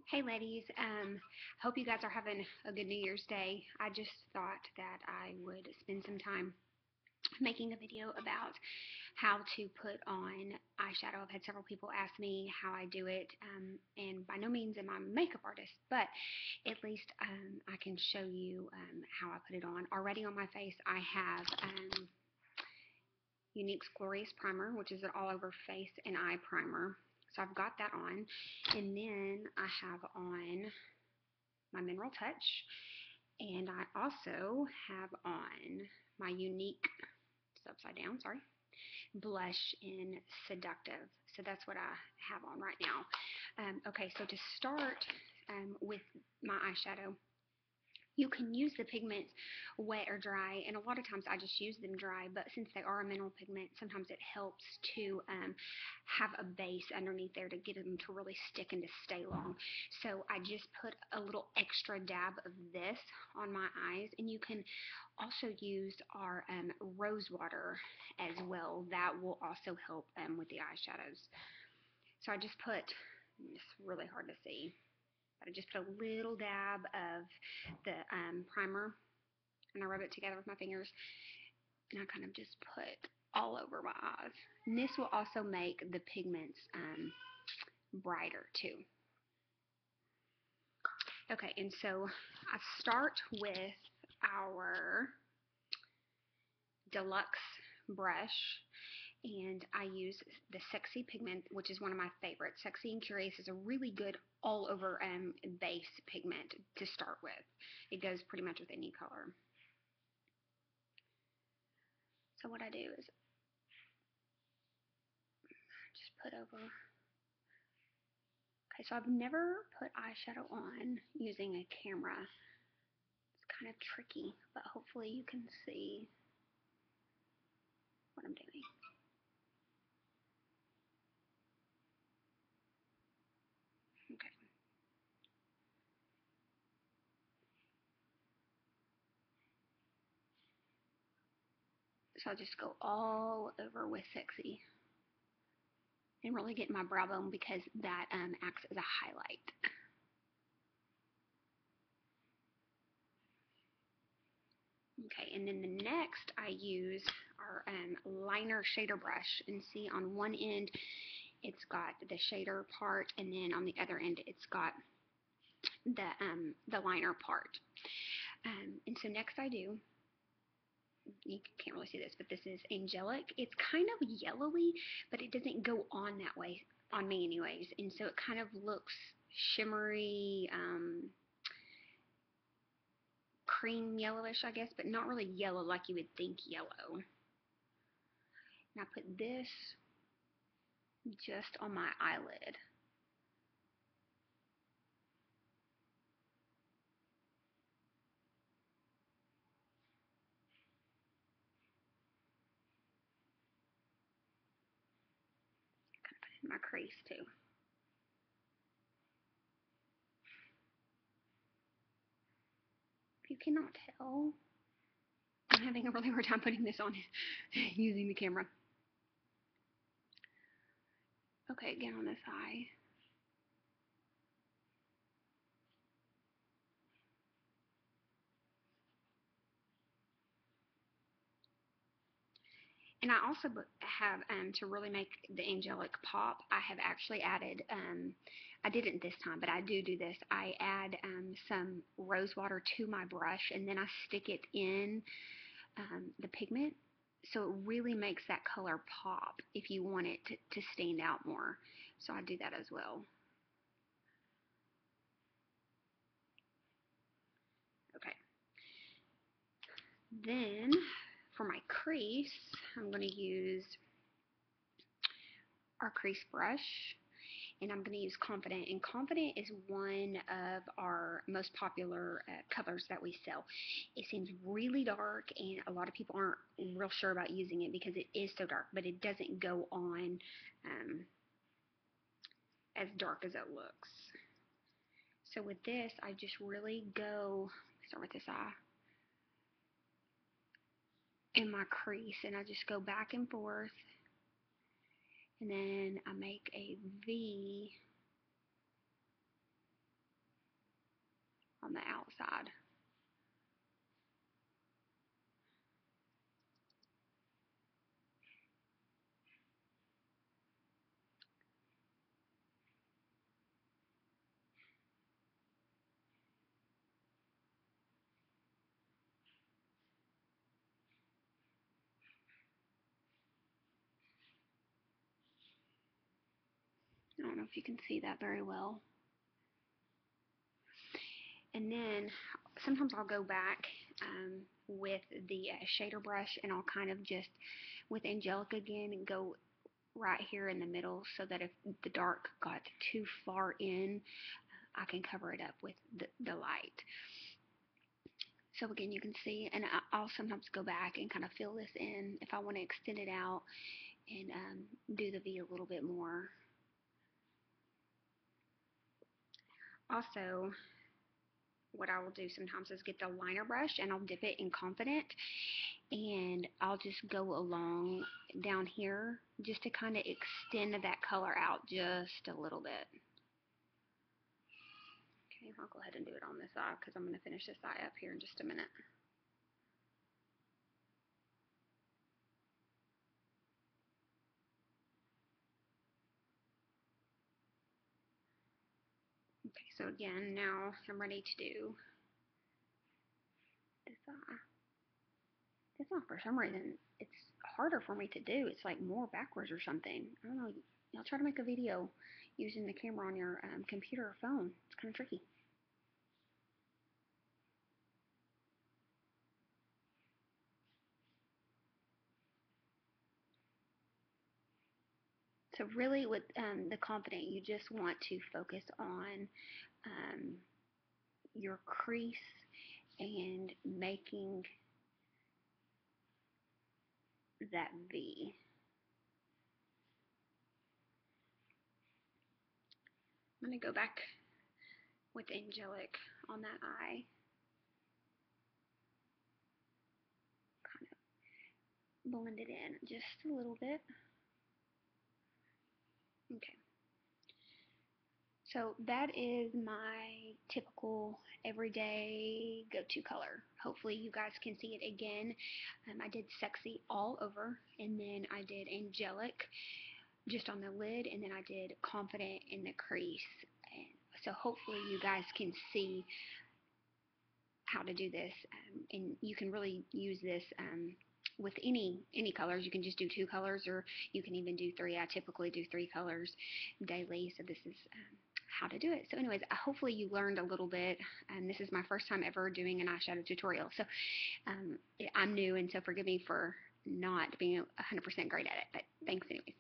Hey ladies, hope you guys are having a good New Year's Day. I just thought that I would spend some time making a video about how to put on eyeshadow. I've had several people ask me how I do it, and by no means am I a makeup artist, but at least I can show you how I put it on. Already on my face I have Younique's Glorious Primer, which is an all-over face and eye primer. So I've got that on, and then I have on my Mineral Touch, and I also have on my Younique, it's upside down, sorry, blush in Seductive. So that's what I have on right now. Okay, so to start with my eyeshadow, you can use the pigments wet or dry, and a lot of times I just use them dry, but since they are a mineral pigment, sometimes it helps to have a base underneath there to get them to really stick and to stay long. So I just put a little extra dab of this on my eyes, and you can also use our rose water as well. That will also help with the eyeshadows. So I just put, it's really hard to see, I just put a little dab of the primer, and I rub it together with my fingers, and I kind of just put all over my eyes. And this will also make the pigments brighter too. Okay, and so I start with our deluxe brush, and I use the Sexy pigment, which is one of my favorites. Sexy and Curious is a really good all-over base pigment to start with. It goes pretty much with any color. So what I do is just put over. Okay, so I've never put eyeshadow on using a camera. It's kind of tricky, but hopefully you can see what I'm doing. Okay. So I'll just go all over with Sexy and really get my brow bone because that acts as a highlight. Okay, and then the next I use our liner shader brush, and see on one end it's got the shader part, and then on the other end it's got the liner part. And so next I do, you can't really see this, but this is Angelic. It's kind of yellowy, but it doesn't go on that way, on me anyways, and so it kind of looks shimmery, cream yellowish, I guess, but not really yellow like you would think yellow. And I put this just on my eyelid. Kind of put it in my crease too. If you cannot tell, I'm having a really hard time putting this on using the camera. Okay, again on this eye. And I also have, to really make the Angelic pop, I have actually added, I didn't this time, but I do this. I add some rose water to my brush, and then I stick it in the pigment, so it really makes that color pop if you want it to stand out more. So I do that as well. Okay. Then for my crease, I'm going to use our crease brush, and I'm going to use Confident. And Confident is one of our most popular colors that we sell. It seems really dark, and a lot of people aren't real sure about using it because it is so dark, but it doesn't go on as dark as it looks. So with this, I just really go, start with this eye, in my crease, and I just go back and forth, and then I make a V on the outside. I don't know if you can see that very well. And then sometimes I'll go back with the shader brush, and I'll kind of just, with Angelic again, and go right here in the middle so that if the dark got too far in, I can cover it up with the light. So again, you can see, and I'll sometimes go back and kind of fill this in if I want to extend it out and do the V a little bit more. Also, what I will do sometimes is get the liner brush and I'll dip it in Confident, and I'll just go along down here just to kind of extend that color out just a little bit. Okay, I'll go ahead and do it on this eye because I'm going to finish this eye up here in just a minute. Okay, so again, now I'm ready to do this eye. This one, for some reason, it's harder for me to do. It's like more backwards or something. I don't know. Y'all try to make a video using the camera on your computer or phone. It's kind of tricky. So really with the Confident, you just want to focus on your crease and making that V. I'm going to go back with Angelic on that eye. Kind of blend it in just a little bit. Okay. So that is my typical everyday go-to color. Hopefully you guys can see it again. I did Sexy all over, and then I did Angelic just on the lid, and then I did Confident in the crease. And so hopefully you guys can see how to do this, and you can really use this with any colors. You can just do 2 colors, or you can even do 3. I typically do 3 colors daily, so this is how to do it. So anyways, hopefully you learned a little bit, and this is my first time ever doing an eyeshadow tutorial, so I'm new, and so forgive me for not being 100% great at it, but thanks anyways.